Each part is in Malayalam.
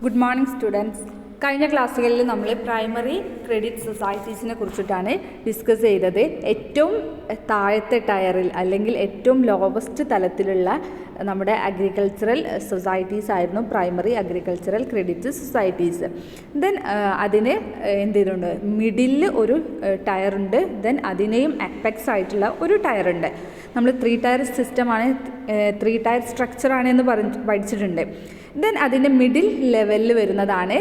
Good morning, students. കഴിഞ്ഞ ക്ലാസ്സുകളിൽ നമ്മൾ പ്രൈമറി ക്രെഡിറ്റ് സൊസൈറ്റീസിനെ കുറിച്ചിട്ടാണ് ഡിസ്കസ് ചെയ്തത്. ഏറ്റവും താഴത്തെ ടയറിൽ അല്ലെങ്കിൽ ഏറ്റവും ലോവസ്റ്റ് തലത്തിലുള്ള നമ്മുടെ അഗ്രികൾച്ചറൽ സൊസൈറ്റീസ് ആയിരുന്നു primary agricultural credit societies. Then അതിന് എന്ത് ചെയ്തിട്ടുണ്ട്, മിഡിലിൽ ഒരു ടയറുണ്ട്, ദെൻ അതിനെയും അപ്പെക്സ് ആയിട്ടുള്ള ഒരു ടയറുണ്ട്. നമ്മൾ 3 ടയർ സിസ്റ്റമാണ്, 3 ടയർ സ്ട്രക്ചറാണ് എന്ന് പഠിച്ചിട്ടുണ്ട്. ദെൻ അതിൻ്റെ മിഡിൽ ലെവലിൽ വരുന്നതാണ്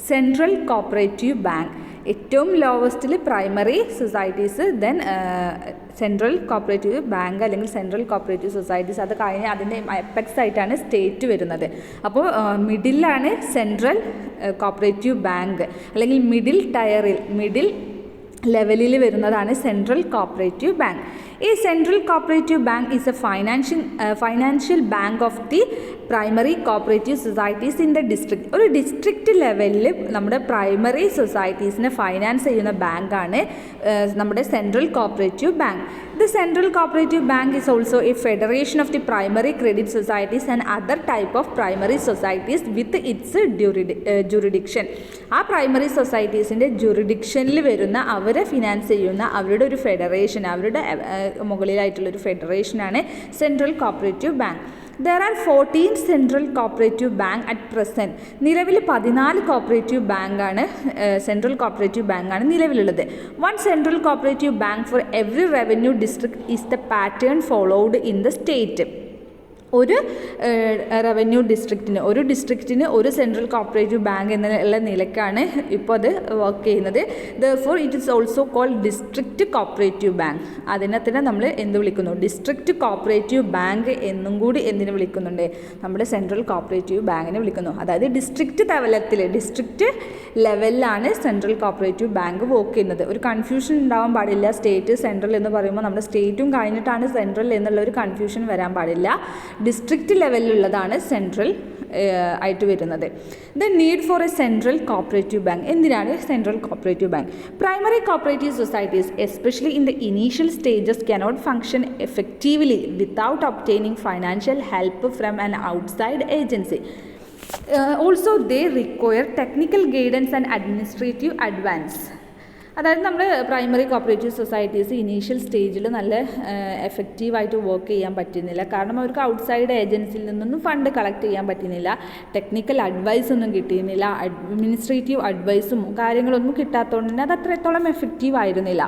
സെൻട്രൽ കോപ്പറേറ്റീവ് ബാങ്ക്. ഏറ്റവും ലോവസ്റ്റിൽ primary societies, then central cooperative bank അല്ലെങ്കിൽ സെൻട്രൽ കോപ്പറേറ്റീവ് സൊസൈറ്റീസ്. അത് കഴിഞ്ഞ് അതിൻ്റെ എപ്പെക്സ് ആയിട്ടാണ് സ്റ്റേറ്റ് വരുന്നത്. അപ്പോൾ മിഡിലാണ് സെൻട്രൽ കോപ്പറേറ്റീവ് ബാങ്ക് അല്ലെങ്കിൽ മിഡിൽ ടയറിൽ മിഡിൽ ലെവലിൽ വരുന്നതാണ് സെൻട്രൽ കോപ്പറേറ്റീവ് ബാങ്ക്. ഈ central cooperative bank is a financial bank of the primary cooperative societies in the district. ഒരു ഡിസ്ട്രിക്റ്റ് ലെവലിൽ നമ്മുടെ പ്രൈമറി സൊസൈറ്റീസിനെ ഫൈനാൻസ് ചെയ്യുന്ന ബാങ്കാണ് നമ്മുടെ central cooperative bank. The central cooperative bank is also a federation of the primary credit societies and other type of primary societies with its jurisdiction. ആ പ്രൈമറി സൊസൈറ്റീസിൻ്റെ ജുറിഡിക്ഷനിൽ വരുന്ന അവരെ ഫിനാൻസ് ചെയ്യുന്ന അവരുടെ ഒരു ഫെഡറേഷൻ, അവരുടെ മുകളിലായിട്ടുള്ളൊരു ഫെഡറേഷനാണ് central cooperative bank. There are 14 central cooperative bank at present. നിലവിൽ 14 കോപ്പറേറ്റീവ് ബാങ്കാണ് സെൻട്രൽ കോപ്പറേറ്റീവ് ബാങ്കാണ് നിലവിലുള്ളത്. One central cooperative bank for every revenue district is the pattern followed in the state. ഒരു റവന്യൂ ഡിസ്ട്രിക്റ്റിന് ഒരു സെൻട്രൽ കോപ്പറേറ്റീവ് ബാങ്ക് എന്നുള്ള നിലയ്ക്കാണ് ഇപ്പോൾ അത് വർക്ക് ചെയ്യുന്നത്. Therefore it is also called district cooperative bank. അതിനെ തന്നെ നമ്മൾ എന്ത് വിളിക്കുന്നു, ഡിസ്ട്രിക്റ്റ് കോപ്പറേറ്റീവ് ബാങ്ക് എന്നും കൂടി എന്തിനു വിളിക്കുന്നുണ്ട്, നമ്മുടെ സെൻട്രൽ കോപ്പറേറ്റീവ് ബാങ്കിനെ വിളിക്കുന്നു. അതായത് ഡിസ്ട്രിക്റ്റ് ലെവലിലാണ് സെൻട്രൽ കോപ്പറേറ്റീവ് ബാങ്ക് വർക്ക് ചെയ്യുന്നത്. ഒരു കൺഫ്യൂഷൻ ഉണ്ടാവാൻ പാടില്ല. സ്റ്റേറ്റ് സെൻട്രൽ എന്ന് പറയുമ്പോൾ നമ്മുടെ സ്റ്റേറ്റും കഴിഞ്ഞിട്ടാണ് സെൻട്രൽ എന്നുള്ള ഒരു കൺഫ്യൂഷൻ വരാൻ പാടില്ല. ഡിസ്ട്രിക്റ്റ് ലെവലിലുള്ളതാണ് സെൻട്രൽ ആയിട്ട് വരുന്നത്. The need for a central cooperative bank. എന്തിനാണ് central cooperative bank? Primary cooperative societies especially in the initial stages cannot function effectively without obtaining financial help from an outside agency. Also they require technical guidance and administrative advance. അതായത് നമ്മൾ പ്രൈമറി കോപ്പറേറ്റീവ് സൊസൈറ്റീസ് ഇനീഷ്യൽ സ്റ്റേജിൽ നല്ല എഫക്റ്റീവായിട്ട് വർക്ക് ചെയ്യാൻ പറ്റുന്നില്ല. കാരണം അവർക്ക് ഔട്ട്സൈഡ് ഏജൻസിയിൽ നിന്നൊന്നും ഫണ്ട് കളക്ട് ചെയ്യാൻ പറ്റുന്നില്ല, ടെക്നിക്കൽ അഡ്വൈസ് ഒന്നും കിട്ടിയിരുന്നില്ല, അഡ്മിനിസ്ട്രേറ്റീവ് അഡ്വൈസും കാര്യങ്ങളൊന്നും കിട്ടാത്തതുകൊണ്ട് തന്നെ അത് അത്രത്തോളം എഫക്റ്റീവ് ആയിരുന്നില്ല.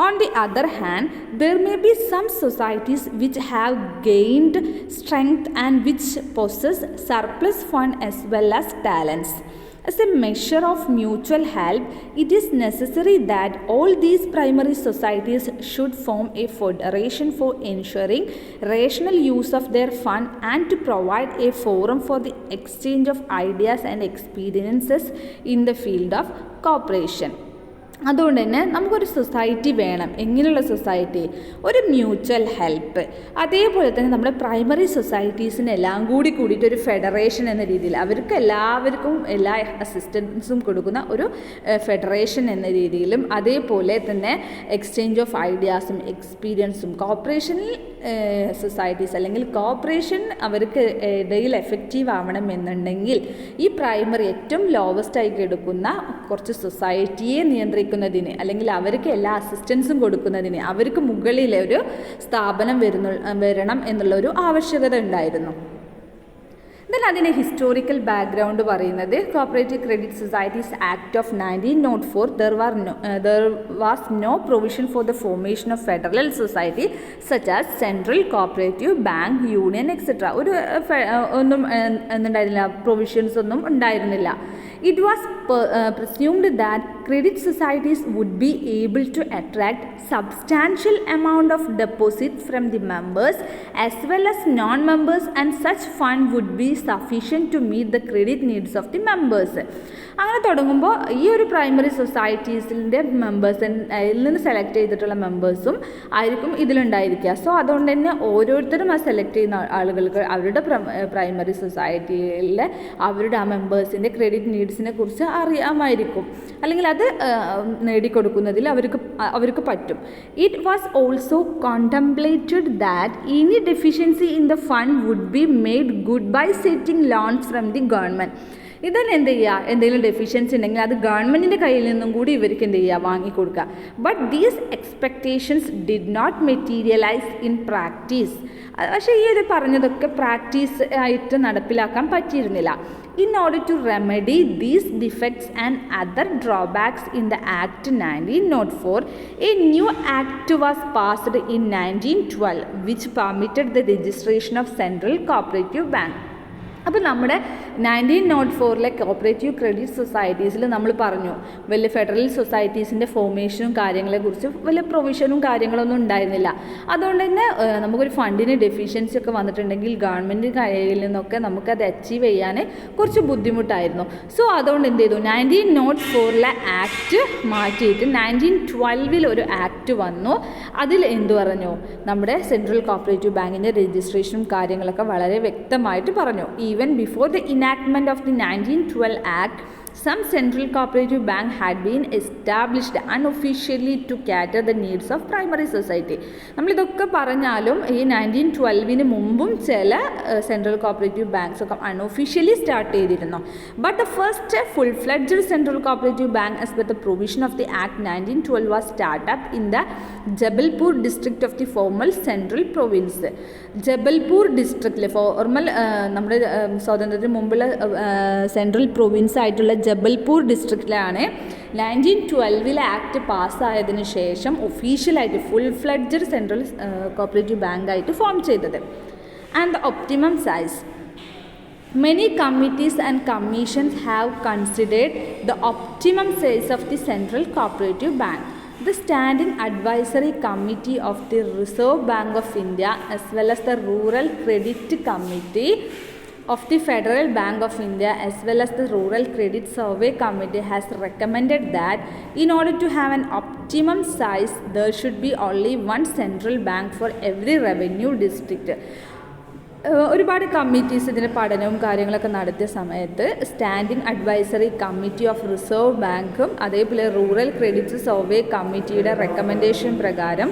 On the other hand, there may be some societies which have gained strength and which possess surplus fund as well as talents. As a measure of mutual help, it is necessary that all these primary societies should form a federation for ensuring rational use of their fund and to provide a forum for the exchange of ideas and experiences in the field of cooperation. അതുകൊണ്ട് തന്നെ നമുക്കൊരു സൊസൈറ്റി വേണം. എങ്ങനെയുള്ള സൊസൈറ്റി? ഒരു മ്യൂച്വൽ ഹെൽപ്പ്. അതേപോലെ തന്നെ നമ്മുടെ പ്രൈമറി സൊസൈറ്റീസിനെല്ലാം കൂടിയിട്ട് ഒരു ഫെഡറേഷൻ എന്ന രീതിയിൽ അവർക്ക് എല്ലാവർക്കും എല്ലാ അസിസ്റ്റൻസും കൊടുക്കുന്ന ഒരു ഫെഡറേഷൻ എന്ന രീതിയിലും, അതേപോലെ തന്നെ എക്സ്ചേഞ്ച് ഓഫ് ഐഡിയാസും എക്സ്പീരിയൻസും കോപ്പറേഷനിൽ സൊസൈറ്റീസ് അല്ലെങ്കിൽ കോപ്പറേഷൻ അവർക്ക് ഇടയിൽ എഫക്റ്റീവ് ആവണമെന്നുണ്ടെങ്കിൽ ഈ പ്രൈമറി ഏറ്റവും ലോവസ്റ്റ് ആയി എടുക്കുന്ന കുറച്ച് സൊസൈറ്റിയെ നിയന്ത്രിക്കുന്നതിന് അല്ലെങ്കിൽ അവർക്ക് എല്ലാ അസിസ്റ്റൻസും കൊടുക്കുന്നതിന് അവർക്ക് മുകളിൽ ഒരു സ്ഥാപനം വരണം എന്നുള്ളൊരു ആവശ്യകത ഉണ്ടായിരുന്നു. ദെൻ അതിൻ്റെ ഹിസ്റ്റോറിക്കൽ ബാക്ക്ഗ്രൗണ്ട് പറയുന്നത് cooperative credit societies act of 1904 there was no provision for the formation of federal society such as central cooperative bank, union etc. ഒന്നും എന്തുണ്ടായിരുന്നില്ല, പ്രൊവിഷൻസ് ഒന്നും ഉണ്ടായിരുന്നില്ല. It was presumed that credit societies would be able to attract substantial amount of deposits from the members as well as non-members, and such fund would be sufficient to meet the credit needs of the members. അങ്ങനെ തുടങ്ങുമ്പോൾ ഈ ഒരു പ്രൈമറി സൊസൈറ്റീസിൻ്റെ മെമ്പേഴ്സിൽ നിന്ന് സെലക്ട് ചെയ്തിട്ടുള്ള മെമ്പേഴ്സും ആയിരിക്കും ഇതിലുണ്ടായിരിക്കുക. സോ അതുകൊണ്ട് തന്നെ ഓരോരുത്തരും ആ സെലക്ട് ചെയ്യുന്ന ആളുകൾക്ക് അവരുടെ പ്രൈമറി സൊസൈറ്റിയിലെ അവരുടെ ആ മെമ്പേഴ്സിൻ്റെ ക്രെഡിറ്റ് നീഡ്സിനെ കുറിച്ച് അറിയാമായിരിക്കും, അല്ലെങ്കിൽ അത് നേടിക്കൊടുക്കുന്നതിൽ അവർക്ക് പറ്റും. It was also contemplated that any deficiency in the fund would be made good by setting loans from the government. ഇതന്നെ എന്ത് ചെയ്യുക, എന്തെങ്കിലും ഡെഫിഷ്യൻസി ഉണ്ടെങ്കിൽ അത് ഗവൺമെൻറ്റിൻ്റെ കയ്യിൽ നിന്നും കൂടി ഇവർക്ക് എന്ത് ചെയ്യുക, വാങ്ങിക്കൊടുക്കുക. But these expectations did not materialise in practice. പക്ഷേ ഈ ഒരു പറഞ്ഞതൊക്കെ പ്രാക്ടീസ് ആയിട്ട് നടപ്പിലാക്കാൻ പറ്റിയിരുന്നില്ല. In order to remedy these defects and other drawbacks in the Act 1904, a new act was passed in 1912 which permitted the registration of Central Cooperative Bank. അപ്പോൾ നമ്മുടെ 1904 കോപ്പറേറ്റീവ് ക്രെഡിറ്റ് സൊസൈറ്റീസിൽ നമ്മൾ പറഞ്ഞു വലിയ ഫെഡറൽ സൊസൈറ്റീസിൻ്റെ ഫോർമേഷനും കാര്യങ്ങളെക്കുറിച്ച് വലിയ പ്രൊവിഷനും കാര്യങ്ങളൊന്നും ഉണ്ടായിരുന്നില്ല. അതുകൊണ്ട് തന്നെ നമുക്കൊരു ഫണ്ടിന് ഡെഫിഷ്യൻസി ഒക്കെ വന്നിട്ടുണ്ടെങ്കിൽ ഗവൺമെൻറ് കയ്യിൽ നിന്നൊക്കെ നമുക്കത് അച്ചീവ് ചെയ്യാൻ കുറച്ച് ബുദ്ധിമുട്ടായിരുന്നു. സോ അതുകൊണ്ട് എന്ത് ചെയ്തു, 1904 ആക്ട് മാറ്റിയിട്ട് 1912 ഒരു ആക്ട് വന്നു. അതിൽ എന്തു പറഞ്ഞു, നമ്മുടെ സെൻട്രൽ കോപ്പറേറ്റീവ് ബാങ്കിൻ്റെ രജിസ്ട്രേഷനും കാര്യങ്ങളൊക്കെ വളരെ വ്യക്തമായിട്ട് പറഞ്ഞു. Even before the enactment of the 1912 Act, some central cooperative bank had been established unofficially to cater the needs of primary society. നമ്മളിതൊക്കെ പറഞ്ഞാലും ഈ 1912 മുമ്പും ചില സെൻട്രൽ കോപ്പറേറ്റീവ് ബാങ്ക്സ് ഒക്കെ അൺഒഫീഷ്യലി സ്റ്റാർട്ട് ചെയ്തിരുന്നു. But the first full fledged central cooperative bank as per the provision of the act 1912 was start up in the Jabalpur district of the formal central province. Jabalpur ഡിസ്ട്രിക്റ്റിലെ ഫോർമൽ നമ്മുടെ സ്വാതന്ത്ര്യത്തിന് മുമ്പുള്ള സെൻട്രൽ പ്രൊവിൻസ് ആയിട്ടുള്ള ജബൽപൂർ ഡിസ്ട്രിക്റ്റിലാണ് 1912 ആക്ട് പാസ്സായതിനു ശേഷം ഒഫീഷ്യലായിട്ട് ഫുൾ ഫ്ലെഡ്ജഡ് സെൻട്രൽ കോപ്പറേറ്റീവ് ബാങ്കായിട്ട് ഫോം ചെയ്തത്. And the optimum size. Many committees and commissions have considered the optimum size of the Central Cooperative Bank. The Standing Advisory Committee of the Reserve Bank of India as well as the Rural Credit Committee of the Federal Bank of India as well as the Rural Credit Survey Committee has recommended that in order to have an optimum size there should be only one central bank for every revenue district. ഒരുപാട് കമ്മിറ്റീസ് ഇതിൻ്റെ പഠനവും കാര്യങ്ങളൊക്കെ നടത്തിയ സമയത്ത് standing advisory committee of reserve ബാങ്കും അതേപോലെ റൂറൽ ക്രെഡിറ്റ് സർവേ കമ്മിറ്റിയുടെ റെക്കമെൻഡേഷൻ പ്രകാരം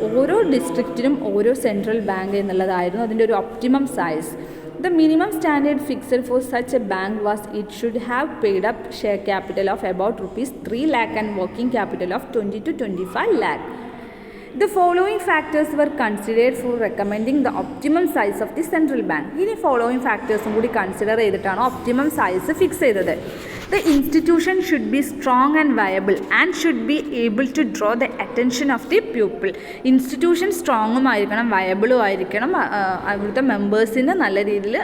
ഓരോ ഡിസ്ട്രിക്റ്റിനും ഓരോ സെൻട്രൽ ബാങ്ക് എന്നുള്ളതായിരുന്നു അതിൻ്റെ ഒരു optimum size. The minimum standard fixed for such a bank was it should have paid up share capital of about rupees 3 lakh and working capital of 20 to 25 lakh. The following factors were considered for recommending the optimum size of the central bank. ഇനി ഫോളോയിങ് ഫാക്ടേഴ്സും കൂടി കൺസിഡർ ചെയ്തിട്ടാണ് ഒപ്റ്റിമം സൈസ് ഫിക്സ് ചെയ്തത്. The institution should be strong and viable and should be able to draw the attention of the pupil. Institution സ്ട്രോങ്ങും ആയിരിക്കണം, വയബിളും ആയിരിക്കണം, അവിടുത്തെ മെമ്പേഴ്സിന് നല്ല രീതിയിൽ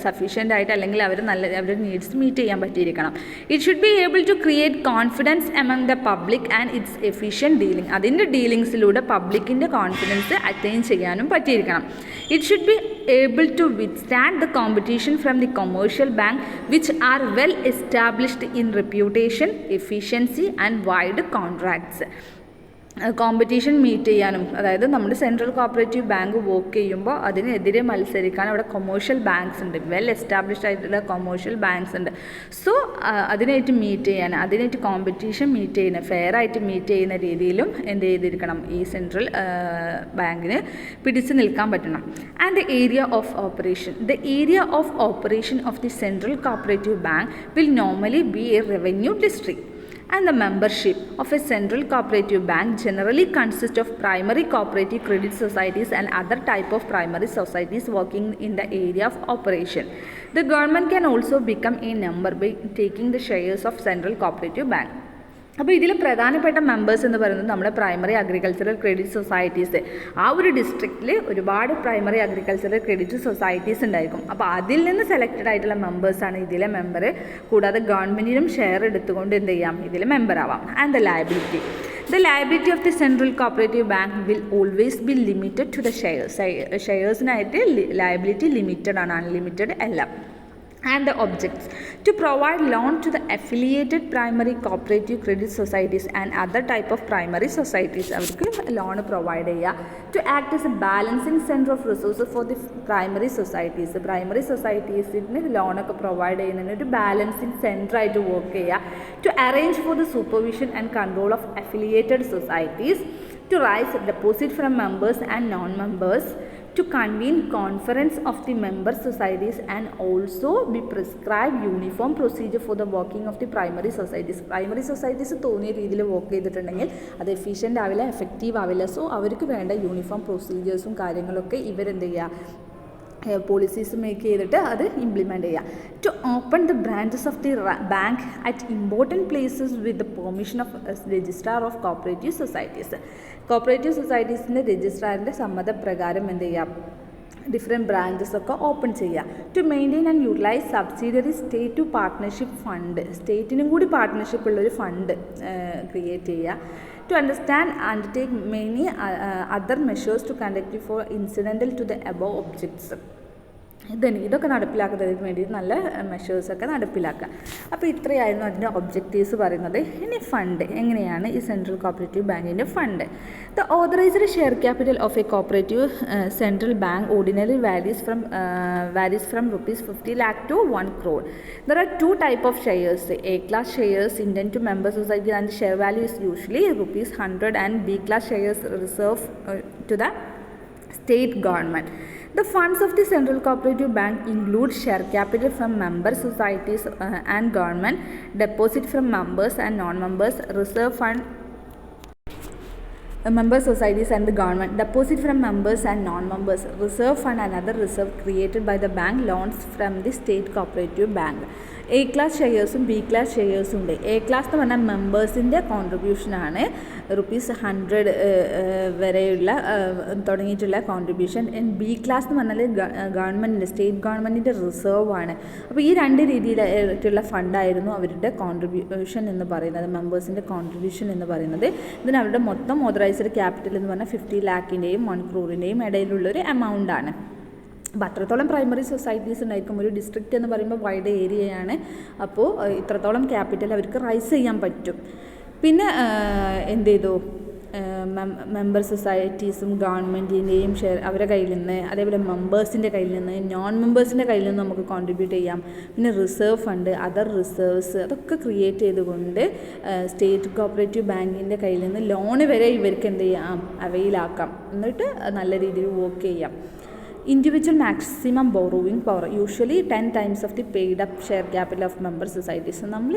സഫീഷ്യൻ്റ് ആയിട്ട് അല്ലെങ്കിൽ അവരുടെ നീഡ്സ് മീറ്റ് ചെയ്യാൻ പറ്റിയിരിക്കണം. It should be able to create confidence among the public and its efficient dealing. അതിൻ്റെ ഡീലിങ്സിലൂടെ പബ്ലിക്കിൻ്റെ കോൺഫിഡൻസ് അറ്റൈൻ ചെയ്യാനും പറ്റിയിരിക്കണം. It should be able to withstand the competition from the commercial bank which are well established in reputation, efficiency and wide contracts. Competition meet ചെയ്യാനും, അതായത് നമ്മുടെ സെൻട്രൽ കോപ്പറേറ്റീവ് ബാങ്ക് വർക്ക് ചെയ്യുമ്പോൾ അതിനെതിരെ മത്സരിക്കാൻ അവിടെ കൊമേഴ്ഷ്യൽ ബാങ്ക്സ് ഉണ്ട്, വെൽ എസ്റ്റാബ്ലിഷ്ഡ് ആയിട്ടുള്ള കൊമേഴ്ഷ്യൽ ബാങ്ക്സ് ഉണ്ട്. സോ അതിനായിട്ട് മീറ്റ് ചെയ്യാൻ, അതിനായിട്ട് കോമ്പറ്റീഷൻ മീറ്റ് ചെയ്യുന്ന, ഫെയർ ആയിട്ട് മീറ്റ് ചെയ്യുന്ന രീതിയിലും എന്ത് ചെയ്തിരിക്കണം, ഈ സെൻട്രൽ ബാങ്കിന് പിടിച്ചു നിൽക്കാൻ പറ്റണം. And the area of operation of the central cooperative bank will normally B A revenue district. And the membership of a central cooperative bank generally consists of primary cooperative credit societies and other type of primary societies working in the area of operation. The government can also become a member by taking the shares of central cooperative bank. അപ്പോൾ ഇതിൽ പ്രധാനപ്പെട്ട മെമ്പേഴ്സ് എന്ന് പറയുന്നത് നമ്മുടെ പ്രൈമറി അഗ്രികൾച്ചറൽ ക്രെഡിറ്റ് സൊസൈറ്റീസ്. ആ ഒരു ഡിസ്ട്രിക്റ്റിൽ ഒരുപാട് പ്രൈമറി അഗ്രികൾച്ചറൽ ക്രെഡിറ്റ് സൊസൈറ്റീസ് ഉണ്ടായിരിക്കും. അപ്പോൾ അതിൽ നിന്ന് സെലക്റ്റഡ് ആയിട്ടുള്ള മെമ്പേഴ്സാണ് ഇതിലെ മെമ്പർ. കൂടാതെ ഗവൺമെൻറ്റിനും ഷെയർ എടുത്തുകൊണ്ട് എന്ത് ചെയ്യാം, ഇതിൽ മെമ്പർ ആവാം. And the liability. The liability of the central cooperative bank will always be limited to the shares. ഷെയർസിനായിട്ട് ലയബിലിറ്റി ലിമിറ്റഡ് ആണ്, അൺലിമിറ്റഡ് അല്ല. And the objects: to provide loan to the affiliated primary cooperative credit societies and other type of primary societies. അവർക്ക് ലോൺ പ്രൊവൈഡ് ചെയ്യുക. To act as a balancing center of resources for the primary societies. Primary സൊസൈറ്റീസിന് ലോണൊക്കെ പ്രൊവൈഡ് ചെയ്യുന്നതിന് ഒരു ബാലൻസിങ് സെൻറ്റർ ആയിട്ട് വർക്ക് ചെയ്യുക. To arrange for the supervision and control of affiliated societies. To raise deposit from members and non-members. to convene conference of the member societies and also be prescribed uniform procedure for the working of the primary societies. Primary societies തോന്നിയ രീതിയിൽ വർക്ക് ചെയ്തിട്ടുണ്ടെങ്കിൽ അത് എഫിഷ്യൻ്റ് ആവില്ല, എഫക്റ്റീവ് ആവില്ല. സോ അവർക്ക് വേണ്ട യൂണിഫോം പ്രൊസീജിയേഴ്സും കാര്യങ്ങളൊക്കെ ഇവരെന്ത് ചെയ്യുക, പോളിസീസ് മേക്ക് ചെയ്തിട്ട് അത് ഇംപ്ലിമെൻ്റ് ചെയ്യുക. To open the branches of the bank at important places with the permission of registrar of cooperative societies. Cooperative സൊസൈറ്റീസിൻ്റെ രജിസ്ട്രാറിൻ്റെ സമ്മതപ്രകാരം എന്ത് ചെയ്യാം, ഡിഫറെൻറ്റ് ബ്രാഞ്ചസ് ഒക്കെ ഓപ്പൺ ചെയ്യുക. To maintain and utilise subsidiary state to partnership fund, സ്റ്റേറ്റിനും കൂടി പാർട്ട്ണർഷിപ്പ് ഉള്ളൊരു ഫണ്ട് ക്രിയേറ്റ് ചെയ്യുക. To understand, undertake many other measures to conduct for incidental to the above objects. ഇതൊക്കെ നടപ്പിലാക്കുന്നതിന് വേണ്ടി നല്ല മെഷേഴ്സൊക്കെ നടപ്പിലാക്കുക. അപ്പോൾ ഇത്രയായിരുന്നു അതിൻ്റെ ഒബ്ജക്റ്റീവ്സ് പറയുന്നത്. ഇനി ഫണ്ട് എങ്ങനെയാണ് ഈ സെൻട്രൽ കോപ്പറേറ്റീവ് ബാങ്കിൻ്റെ fund. The authorised share capital of A cooperative central bank ordinary varies from rupees 50 lakh to 1 crore. There are two type of shares. A class shares intended to member society and the share value is usually rupees 100, and B class shares reserved to the state government. The funds of the Central Cooperative Bank include share capital from member societies and government, deposit from members and non-members, reserve fund member societies and the government, deposit from members and non-members, reserve fund and other reserve created by the bank, loans from the state cooperative bank. A class ഷെയർസും ബി ക്ലാസ് ഷെയർസും ഉണ്ട്. എ ക്ലാസ് എന്ന് പറഞ്ഞാൽ മെമ്പേഴ്സിൻ്റെ കോൺട്രിബ്യൂഷനാണ് റുപ്പീസ് 100 വരെയുള്ള തുടങ്ങിയിട്ടുള്ള കോൺട്രിബ്യൂഷൻ. ബി ക്ലാസ് എന്ന് പറഞ്ഞാൽ ഗവൺമെൻറ്റിൻ്റെ സ്റ്റേറ്റ് ഗവൺമെൻറ്റിൻ്റെ റിസർവ് ആണ്. അപ്പോൾ ഈ രണ്ട് രീതിയിലായിട്ടുള്ള ഫണ്ടായിരുന്നു അവരുടെ കോൺട്രിബ്യൂഷൻ എന്ന് പറയുന്നത്, മെമ്പേഴ്സിൻ്റെ കോൺട്രിബ്യൂഷൻ എന്ന് പറയുന്നത്. ഇതിന് അവരുടെ മൊത്തം ഓതറൈസ്ഡ് ക്യാപിറ്റൽ എന്ന് പറഞ്ഞാൽ 50 ലാഖിൻ്റെയും 1 crore ഇടയിലുള്ളൊരു എമൗണ്ടാണ്. അപ്പോൾ അത്രത്തോളം പ്രൈമറി സൊസൈറ്റീസ് ഉണ്ടായിരിക്കും. ഒരു ഡിസ്ട്രിക്റ്റ് എന്ന് പറയുമ്പോൾ വൈഡ് ഏരിയയാണ്. അപ്പോൾ ഇത്രത്തോളം ക്യാപിറ്റൽ അവർക്ക് റൈസ് ചെയ്യാൻ പറ്റും. പിന്നെ എന്ത് ചെയ്തു, മെമ്പർ സൊസൈറ്റീസും ഗവൺമെൻറ്റിൻ്റെയും ഷെയർ അവരുടെ കയ്യിൽ നിന്ന്, അതേപോലെ മെമ്പേഴ്സിൻ്റെ കയ്യിൽ നിന്ന്, നോൺ മെമ്പേഴ്സിൻ്റെ കയ്യിൽ നിന്ന് നമുക്ക് കോൺട്രിബ്യൂട്ട് ചെയ്യാം. പിന്നെ റിസർവ് ഫണ്ട്, അതർ റിസർവ്സ് അതൊക്കെ ക്രിയേറ്റ് ചെയ്തുകൊണ്ട് സ്റ്റേറ്റ് കോപ്പറേറ്റീവ് ബാങ്കിൻ്റെ കയ്യിൽ നിന്ന് ലോണ് വരെ ഇവർക്ക് എന്ത് ചെയ്യാം, അവൈലാക്കാം. എന്നിട്ട് നല്ല രീതിയിൽ വർക്ക് ചെയ്യാം. Individual maximum borrowing power usually 10 times of the paid up share capital of member societies. നമ്മൾ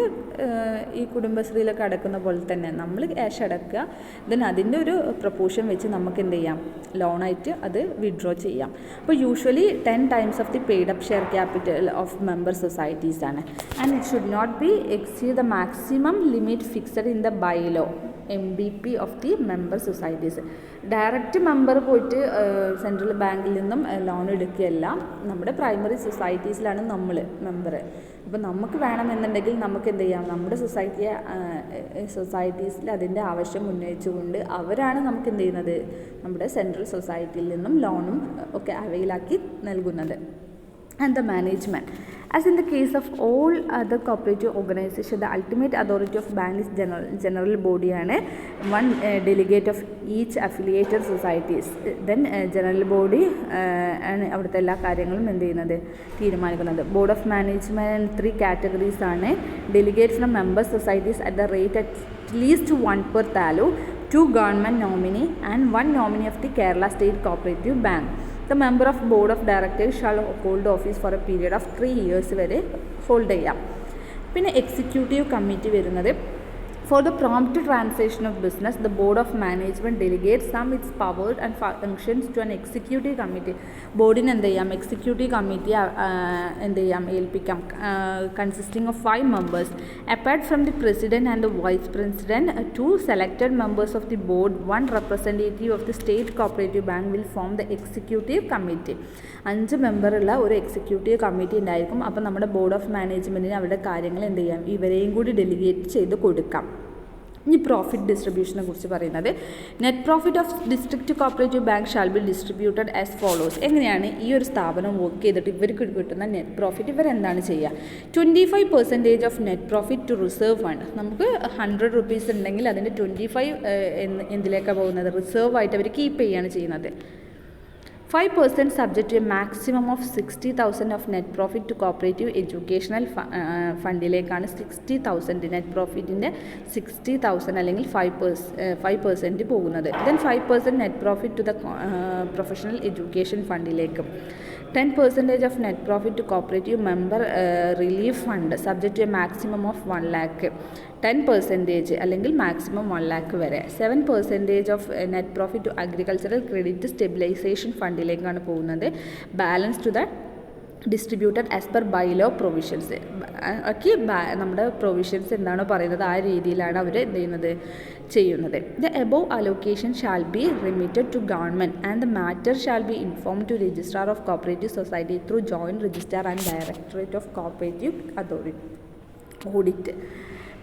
ഈ കുടുംബശ്രീയിലൊക്കെ അടക്കുന്ന പോലെ തന്നെ നമ്മൾ ക്യാഷ് അടക്കുക, ദെൻ അതിൻ്റെ ഒരു പ്രൊപ്പോർഷൻ വെച്ച് നമുക്ക് എന്ത് ചെയ്യാം, ലോണായിട്ട് അത് വിഡ്രോ ചെയ്യാം. അപ്പോൾ usually 10 times of the paid up share capital of member societies ആണ്. And it should not be exceed the maximum limit fixed in the bylaw MBP of the member societies. Direct member പോയിട്ട് സെൻട്രൽ ബാങ്കിൽ നിന്നും ലോൺ എടുക്കുകയല്ല, നമ്മുടെ പ്രൈമറി സൊസൈറ്റീസിലാണ് നമ്മൾ മെമ്പർ. അപ്പോൾ നമുക്ക് വേണമെന്നുണ്ടെങ്കിൽ നമുക്ക് എന്ത് ചെയ്യാം, നമ്മുടെ സൊസൈറ്റീസിൽ അതിൻ്റെ ആവശ്യം ഉന്നയിച്ചുകൊണ്ട് അവരാണ് നമുക്ക് എന്ത് ചെയ്യുന്നത്, നമ്മുടെ സെൻട്രൽ സൊസൈറ്റിയിൽ നിന്നും ലോണും ഒക്കെ അവൈലാക്കി നൽകുന്നത്. And the management. As in the case of all other cooperative organizations, the ultimate authority of bank is general body and one delegate of each affiliated societies. Then general body and അവിടുത്തെ എല്ലാ കാര്യങ്ങളും എന്ത് ചെയ്യുന്നത്, തീരുമാനിക്കുന്നത്. ബോർഡ് ഓഫ് മാനേജ്മെൻറ്റ് 3 categories ആണ്. Delegate from member societies at the rate at least 1 per taluk, 2 government nominee and 1 nominee of the Kerala State Cooperative Bank. The member of board of directors shall hold office for a period of 3 years വരെ ഹോൾഡ് ചെയ്യാം. പിന്നെ എക്സിക്യൂട്ടീവ് കമ്മിറ്റി വരുന്നത്, for the prompt transaction of business, the board of management delegates some its powers and functions to an executive committee. ബോർഡിന് എന്ത് ചെയ്യാം, എക്സിക്യൂട്ടീവ് കമ്മിറ്റി എന്ത് ചെയ്യാം, ഏൽപ്പിക്കാം. Consisting of 5 members. Apart from the president and the vice president, 2 selected members of the board, 1 representative of the state cooperative bank will form the executive committee. 5 മെമ്പറുള്ള ഒരു എക്സിക്യൂട്ടീവ് കമ്മിറ്റി ഉണ്ടായിരിക്കും. അപ്പോൾ നമ്മുടെ ബോർഡ് ഓഫ് മാനേജ്മെൻറ്റിന് അവരുടെ കാര്യങ്ങൾ എന്ത് ചെയ്യാം, ഇവരെയും കൂടി ഡെലിഗേറ്റ് ചെയ്ത് കൊടുക്കാം. ഇനി പ്രോഫിറ്റ് ഡിസ്ട്രിബ്യൂഷനെ കുറിച്ച് പറയുന്നത്, net profit of district cooperative bank shall be distributed as follows. എങ്ങനെയാണ് ഈ ഒരു സ്ഥാപനം വർക്ക് ചെയ്തിട്ട് ഇവർക്ക് കിട്ടുന്ന നെറ്റ് പ്രോഫിറ്റ് ഇവരെന്താണ് ചെയ്യുക, 25% of net profit to reserve fund. നമുക്ക് 100 rupees ഉണ്ടെങ്കിൽ അതിൻ്റെ 25 എന്തിലേക്കാണ് പോകുന്നത്, റിസർവ് ആയിട്ട് അവർ കീപ്പ് ചെയ്യുകയാണ് ചെയ്യുന്നത്. 5% subject to a maximum of 60,000 of net profit to cooperative educational ഫണ്ടിലേക്കാണ് 60,000 നെറ്റ് പ്രോഫിറ്റിൻ്റെ 60,000 അല്ലെങ്കിൽ 5% പോകുന്നത്. Then 5% net profit to the professional education ഫണ്ടിലേക്കും. 10% of net profit to cooperative member relief fund subject to a maximum of 1 lakh. 10% അല്ലെങ്കിൽ മാക്സിമം 1 lakh വരെ. 7% of net profit to agricultural credit stabilisation ഫണ്ടിലേക്കാണ് പോകുന്നത്. Balance to the distributed as per bylaw provisions. ഒക്കെ നമ്മുടെ പ്രൊവിഷൻസ് എന്താണോ പറയുന്നത് ആ രീതിയിലാണ് അവർ എന്ത് ചെയ്യുന്നത്. The above allocation shall be remitted to government and the matter shall be inform to registrar of cooperative society through joint registrar and directorate of cooperative authority audit.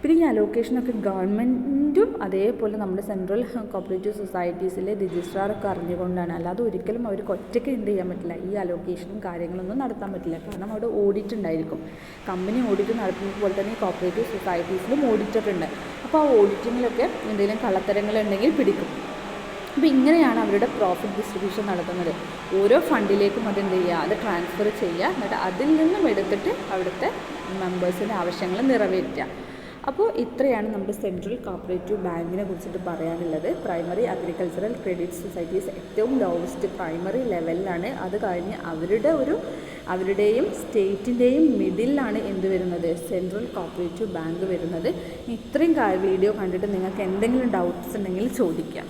പിന്നെ ഈ അലോക്കേഷനൊക്കെ ഗവൺമെൻറ്റും അതേപോലെ നമ്മുടെ സെൻട്രൽ കോപ്പറേറ്റീവ് സൊസൈറ്റീസിലെ രജിസ്ട്രാറൊക്കെ അറിഞ്ഞുകൊണ്ടാണ്. അല്ലാതെ ഒരിക്കലും അവർക്ക് ഒറ്റയ്ക്ക് എന്ത് ചെയ്യാൻ പറ്റില്ല, ഈ അലോക്കേഷനും കാര്യങ്ങളൊന്നും നടത്താൻ പറ്റില്ല. കാരണം അവിടെ ഓഡിറ്റ് ഉണ്ടായിരിക്കും. കമ്പനി ഓഡിറ്റ് നടത്തുന്നത് പോലെ തന്നെ ഈ കോപ്പറേറ്റീവ് സൊസൈറ്റീസിലും ഓഡിറ്റർ ഉണ്ട്. അപ്പോൾ ആ ഓഡിറ്റിങ്ങിലൊക്കെ എന്തെങ്കിലും കള്ളത്തരങ്ങളുണ്ടെങ്കിൽ പിടിക്കും. അപ്പോൾ ഇങ്ങനെയാണ് അവരുടെ പ്രോഫിറ്റ് ഡിസ്ട്രിബ്യൂഷൻ നടത്തുന്നത്. ഓരോ ഫണ്ടിലേക്കും അതെന്ത് ചെയ്യുക, അത് ട്രാൻസ്ഫർ ചെയ്യുക, എന്നിട്ട് അതിൽ നിന്നും എടുത്തിട്ട് അവിടുത്തെ മെമ്പേഴ്സിൻ്റെ ആവശ്യങ്ങൾ നിറവേറ്റുക. അപ്പോൾ ഇത്രയാണ് നമ്മുടെ സെൻട്രൽ കോപ്പറേറ്റീവ് ബാങ്കിനെ കുറിച്ചിട്ട് പറയാനുള്ളത്. പ്രൈമറി അഗ്രികൾച്ചറൽ ക്രെഡിറ്റ് സൊസൈറ്റീസ് ഏറ്റവും ലോവസ്റ്റ് പ്രൈമറി ലെവലിലാണ്. അത് കഴിഞ്ഞ് അവരുടെയും സ്റ്റേറ്റിൻ്റെയും മിഡിലാണ് എന്ത് വരുന്നത്, സെൻട്രൽ കോപ്പറേറ്റീവ് ബാങ്ക് വരുന്നത്. ഇത്രയും വീഡിയോ കണ്ടിട്ട് നിങ്ങൾക്ക് എന്തെങ്കിലും ഡൗട്ട്സ് ഉണ്ടെങ്കിൽ ചോദിക്കാം.